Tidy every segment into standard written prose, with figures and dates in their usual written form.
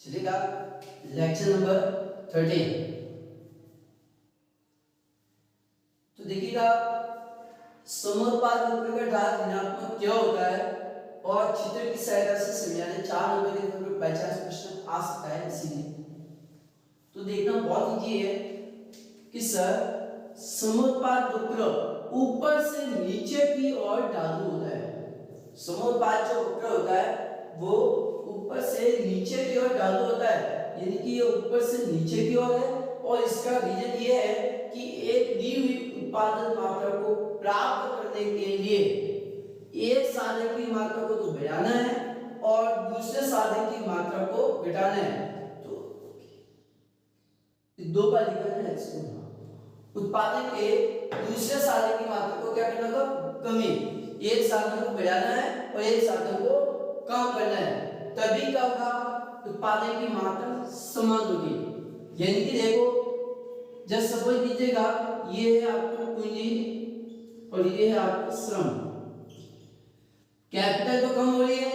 चलेगा lecture number 13। तो देखिएगा समोत्पाद वक्र का ढाल ऋणात्मक क्या होता है और चित्र की सहायता से समझाने 4 नंबर के बाई चांस प्रश्न आ सकता है। इसीलिए तो देखना बहुत इजी है कि सर समोत्पाद वक्र ऊपर से नीचे की ओर ढालू होता है। समोत्पाद जो वक्र होता है वो ऊपर से नीचे की ओर ढालू होता है, यानी कि ये ऊपर से नीचे की ओर है और इसका रीजन ये है कि एक दी हुई उत्पादन मात्रा को प्राप्त करने के लिए एक साधन की मात्रा को तो बढ़ाना है और दूसरे साधन की मात्रा को घटाना है। तो दो बार लिखना है इसको। उत्पादन के दूसरे साधन की मात्रा को क्या करना होगा? कमी। एक साधन को बढ़ाना है और एक साधन को कम करना है, तभी क्या होगा? उत्पादन की मात्रा समान होगी। यानी कि देखो जब सपोज कीजिएगा ये है आपका पूंजी और ये है आपका श्रम। कैपिटल तो कम हो रही है,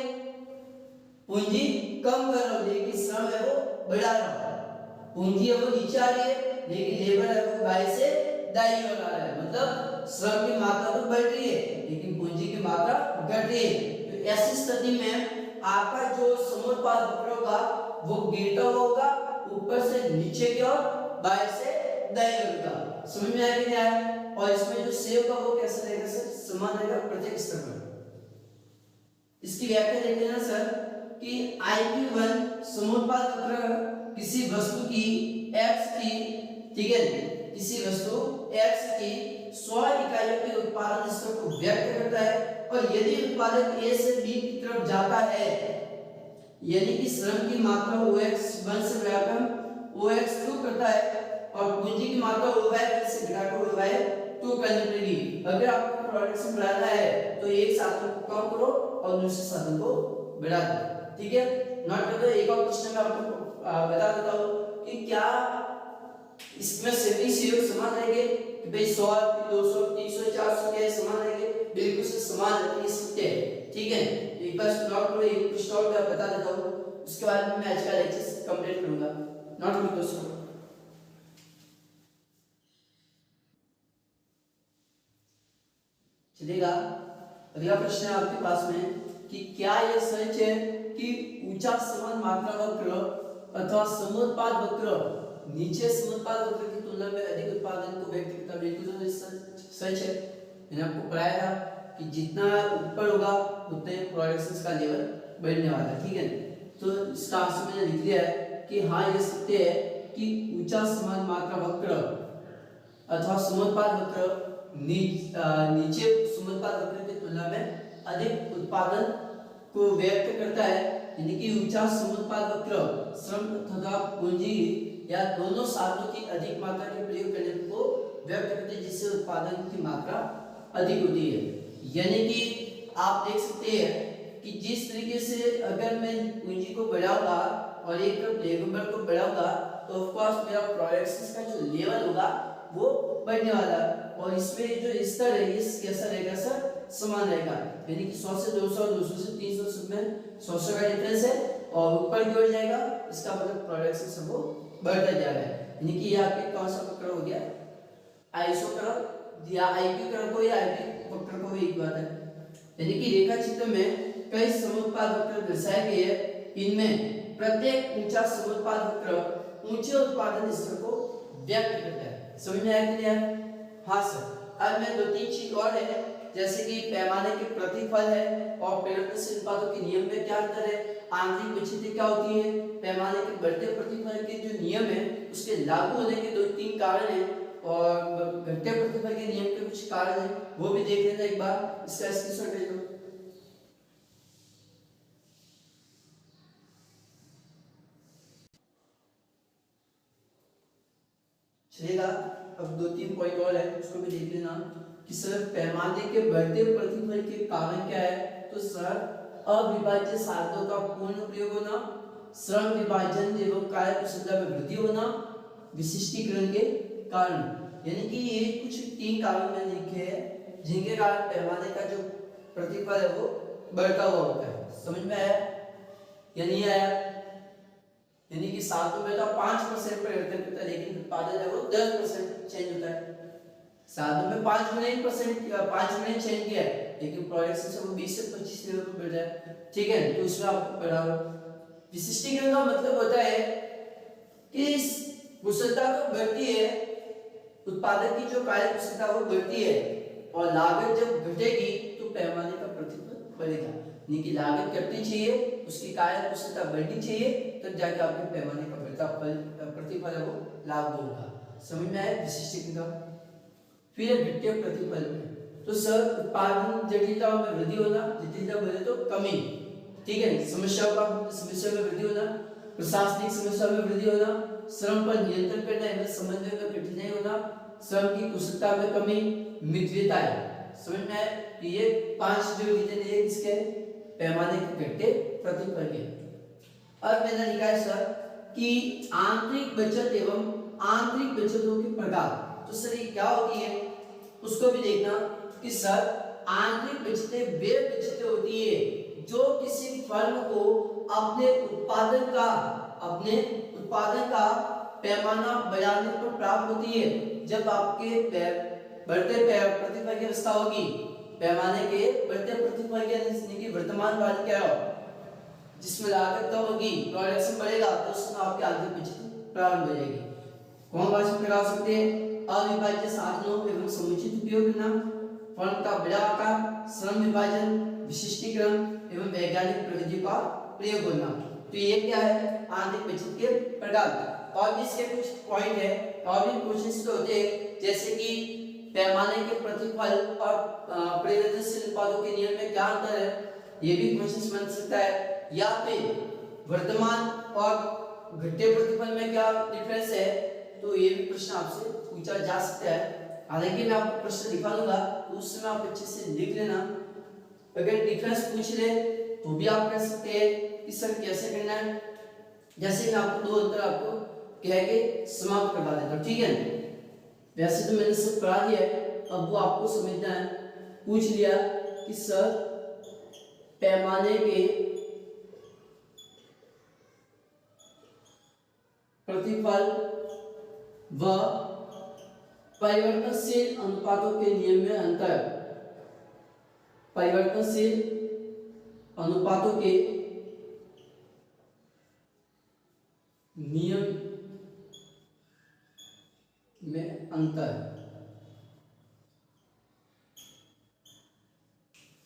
पूंजी कम कर रहा है, लेकिन श्रम है वो बढ़ा रहा है। पूंजी है वो नीचे आ रही है लेकिन लेबर है वो बाएं से दाईं ओर आ रहा है। मतलब श्रम की मात्रा तो बढ़ रही है लेकिन पूंजी की मात्रा घट रही है। तो ऐसी स्थिति में आपका जो समोत्पाद वक्र होगा वो गिरता होगा ऊपर से नीचे की ओर, बाएं से दाईं ओर का। समझ में आया कि नहीं आया? और इसमें जो सेव का वो कैसे रहेगा सर? समान रहेगा प्रत्येक स्तर पर। इसकी व्याख्या देख लेना सर कि IQ1 समोत्पाद वक्र किसी वस्तु की x की, ठीक है, किसी वस्तु x की 100 इकाइयों के उत्पादन स्तर को व्यक्त करता है और यदि उत्पादन A से B की तरफ जाता है, यानी कि श्रम की मात्रा OX1 से बढ़ाकर OX2 करता है और पूंजी की मात्रा OY1 से घटाकर OY2 करनी पड़ेगी। अगर आपको प्रोडक्शन बढ़ाना है तो एक साधन को कम करो और दूसरे साधन को बढ़ा दो, ठीक है। नोट कर दो। एक और क्वेश्चन में आपको बता देता हूं कि क्या इसमें सभी सहयोग समान रहेंगे कि भाई 100 200 300 400 के समान रहेंगे? बिल्कुल से समान नहीं सकते, ठीक है। एक बार नोट करो, एक क्वेश्चन और मैं बता देता हूं, उसके बाद मैं आज का लेक्चर कंप्लीट करूंगा। नोट करो दोस्तों। चलेगा अगला प्रश्न है आपके पास में कि क्या यह सच है कि ऊंचा समान मात्रा वक्र अथवा समोत्पाद वक्र नीचे समोत्पाद वक्र की तुलना में अधिक उत्पादन को व्यक्त करता है? बिल्कुल सच है। मैंने आपको पढ़ाया था कि जितना ऊपर होगा उतने प्रोडक्शन का लेवल बढ़ने वाला है, ठीक है। तो इसका आंसर मैंने लिख दिया है कि हाँ यह सत्य है कि ऊंचा समान मात्रा वक्र अथवा समोत्पाद वक्र नीचे समोत्पाद वक्र की तुलना में अधिक उत्पादन को व्यक्त करता है। यानी कि ऊंचा समोत्पाद वक्र श्रम तथा पूंजी या दोनों साधनों की अधिक मात्रा के प्रयोग करने को व्यक्त करते हैं, जिससे उत्पादन की मात्रा अधिक होती है। यानी कि आप देख सकते हैं कि जिस तरीके से अगर मैं पूंजी को बढ़ाऊंगा और एक तरफ लेबर को बढ़ाऊंगा तो ऑफ कोर्स मेरा प्रोडक्शन का जो लेवल होगा वो बढ़ने वाला है और इसमें जो स्तर है ये कैसा रहेगा सर? समान रहेगा। यानी कि 100 से 200 200 से 300 सब में 100 का डिफरेंस है और ऊपर की ओर जाएगा, इसका मतलब प्रोडक्शन सब वो बढ़ता जा रहा है। यानी कि ये आपके कौन सा वक्र हो गया? आइसो कर्व या आईक्यू कर्व को या आईपी वक्र को एक बात है। यानी कि रेखा चित्र में कई समोत्पाद वक्र दर्शाए गए हैं, इनमें प्रत्येक ऊंचा समोत्पाद वक्र ऊंचे उत्पादन स्तर को व्यक्त करता है। समझ में आया कि नहीं? हाँ सर। अब मैं 2-3 चीज और है, जैसे कि पैमाने के प्रतिफल है और परिवर्तनशील उत्पादों के नियम में क्या अंतर है, आंतरिक विचित्र क्या होती है, पैमाने के बढ़ते प्रतिफल के जो नियम है उसके लागू होने के 2-3 कारण है और घटते प्रतिफल के नियम के कुछ कारण है, वो भी देख लेना एक बार। इसका स्क्रीनशॉट ले लो। चलेगा। अब 2-3 पॉइंट और है उसको भी देख लेना कि सर पैमाने के बढ़ते प्रतिफल के कारण क्या है। तो सर अविभाज्य साधनों का पूर्ण प्रयोग होना, श्रम विभाजन एवं कार्य कुशलता में वृद्धि होना, विशिष्टीकरण के कारण। यानी कि ये कुछ 3 कारण मैंने लिखे हैं जिनके कारण पैमाने का जो प्रतिफल है वो बढ़ता हुआ होता है। समझ में आया या नहीं आया? यानी कि सातों में तो 5% परिवर्तन होता है, लेकिन उत्पादन है वो 10% चेंज होता है। सातों में 5 गुना ही परसेंट 5 गुना ही चेंज किया है, लेकिन प्रोडक्शन से वो 20 से 25 लेवल पर बढ़ जाए। ठीक है, तो उसमें आपको पढ़ा होगा। विशिष्टीकरण का मतलब होता है कि कुशलता तो बढ़ती है, उत्पादन की जो कार्य कुशलता वो बढ़ती है, और लागत जब घटेगी तो पैमाने का प्रतिफल बढ़ेगा। यानी कि लागत घटनी चाहिए, उसकी कार्य कुशलता बढ़नी चाहिए, तब जाके आपके पैमाने का बढ़ता प्रतिफल है वो लागू होगा। समझ में आया विशिष्टीकरण का। फिर द्वितीय प्रतिफल में तो सर उत्पादन जटिलता में वृद्धि होना, जटिलता बढ़े तो कमी। ठीक है, समस्या में वृद्धि होना, प्रशासनिक समस्या में वृद्धि होना, श्रम पर नियंत्रण करना एवं समन्वय में कठिनाई होना, श्रम की कुशलता में कमी, मितव्ययता। समझ में आया? ये 5 जो रीजन है इसके पैमाने के घटते प्रतिफल के। अब मैंने लिखा है सर कि आंतरिक बचत एवं आंतरिक बचतों के प्रकार। तो सर ये क्या होती है उसको भी देखना कि सर आंतरिक बचतें वे बचतें होती है जो किसी फर्म को अपने उत्पादन का पैमाना बढ़ाने पर प्राप्त होती है। जब आपके बढ़ते प्रतिफल की अवस्था होगी, पैमाने के बढ़ते प्रतिफल की वर्तमान वाली क्या हो जिसमें लागत कम होगी, प्रोडक्शन बढ़ेगा, तो उसमें आपकी आंतरिक बचत प्रारंभ हो जाएगी। कौन भाषा में लगा सकते हैं? अविभाज्य साधनों एवं समुचित उपयोग करना, फर्म का बड़ा आकार, श्रम विभाजन, विशिष्टीकरण एवं वैज्ञानिक प्रविधि का प्रयोग करना। तो ये क्या है आंतरिक बचत के प्रकार। और भी इसके कुछ पॉइंट है, और भी क्वेश्चंस तो होते हैं, जैसे कि पैमाने के प्रतिफल और परिवर्तनशील उत्पादों के नियम में क्या अंतर है, ये भी क्वेश्चंस बन सकता है। या फिर वर्तमान और घटते प्रतिफल में क्या डिफरेंस है, तो ये भी प्रश्न आपसे पूछा जा सकता है। हालांकि मैं आपको प्रश्न लिखा दूंगा तो उस समय आप अच्छे से लिख लेना। अगर डिफरेंस पूछ ले तो भी आप कर सकते हैं कि सर कैसे करना है। जैसे मैं आपको 2 अंतर आपको कह के समाप्त करवा देता हूं, ठीक है। वैसे तो मैंने सब करा दिया है, अब वो आपको समझना है। पूछ लिया कि सर पैमाने के प्रतिफल व परिवर्तनशील अनुपातों के नियम में अंतर। परिवर्तनशील अनुपातों के नियम में अंतर।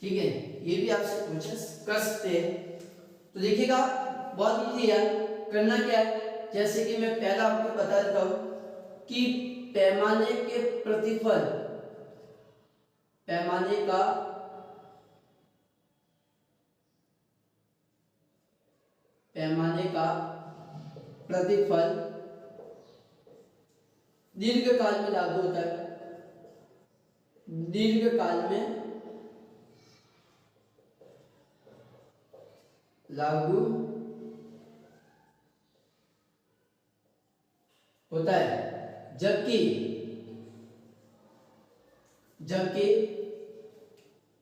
ठीक है, ये भी आपसे क्वेश्चन कर सकते हैं। तो देखिएगा बहुत इजी है, करना क्या है, जैसे कि मैं पहला आपको बता देता हूं कि पैमाने के प्रतिफल, पैमाने का प्रतिफल दीर्घकाल में लागू होता है, दीर्घकाल में लागू होता है, जबकि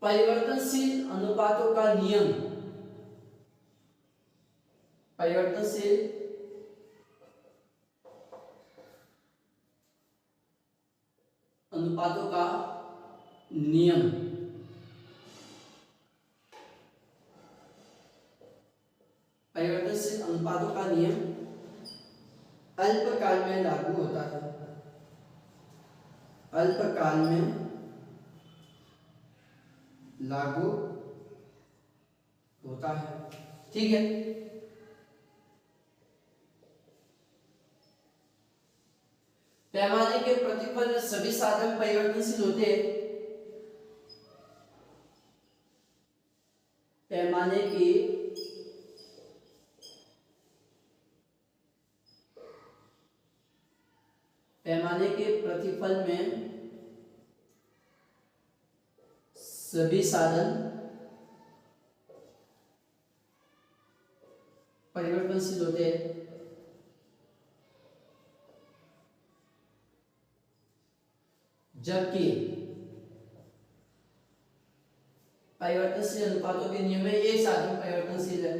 परिवर्तनशील अनुपातों का नियम, परिवर्तनशील अनुपातों का नियम परिवर्तनशील अनुपातों का नियम अल्पकाल में लागू होता है, अल्पकाल में लागू होता है। ठीक है, पैमाने के प्रतिफल में सभी साधन परिवर्तनशील होते हैं। पैमाने के प्रतिफल में सभी साधन परिवर्तनशील होते हैं, जबकि परिवर्तनशील अनुपातों के नियम में एक साधन परिवर्तनशील है।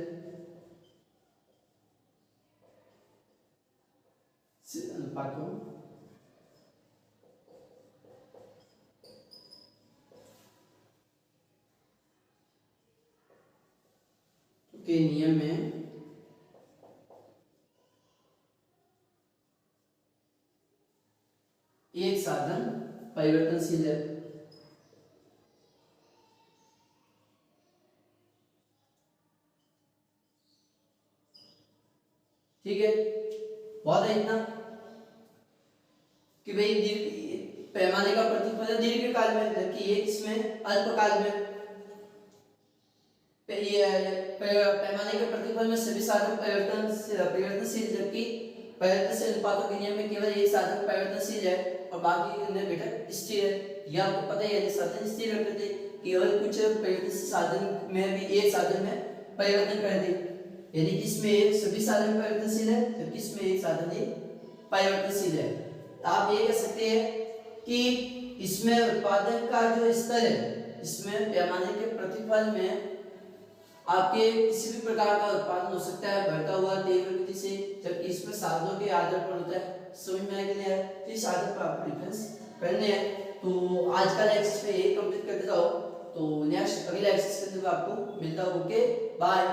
पार्ट 1। के नियम में एक साधन परिवर्तनशील है। ठीक है, बहुत है इतना कि भाई पैमाने का प्रतिफल दीर्घकाल में, जबकि एक इसमें अल्पकाल में। पैमाने के प्रतिफल में सभी साधन परिवर्तनशील, जबकि परिवर्तनशील अनुपातों के नियम में केवल एक साधन परिवर्तनशील है और बाकी अन्य घटक स्थिर है। यह आपको पता ही है, साधन स्थिर रखते थे, केवल कुछ परिवर्तनशील साधन में भी एक साधन में परिवर्तन कर दे, यानी कि इसमें एक सभी साधन परिवर्तनशील है जबकि इसमें एक साधन ही परिवर्तनशील है। आप ये कह सकते हैं कि इसमें उत्पादन का जो स्तर है, इसमें पैमाने के प्रतिफल में आपके किसी भी प्रकार का उत्पादन हो सकता है बढ़ता हुआ तीव्र गति से, जबकि इसमें साधनों के आधार पर होता है। समझ में आया है? तो इस आधार पर आपको डिफरेंस करने हैं। तो आज का लेक्चर पे ये कंप्लीट करते जाओ, तो नेक्स्ट अगले लेक्चर के अंदर आपको मिलता हूं। Okay, bye.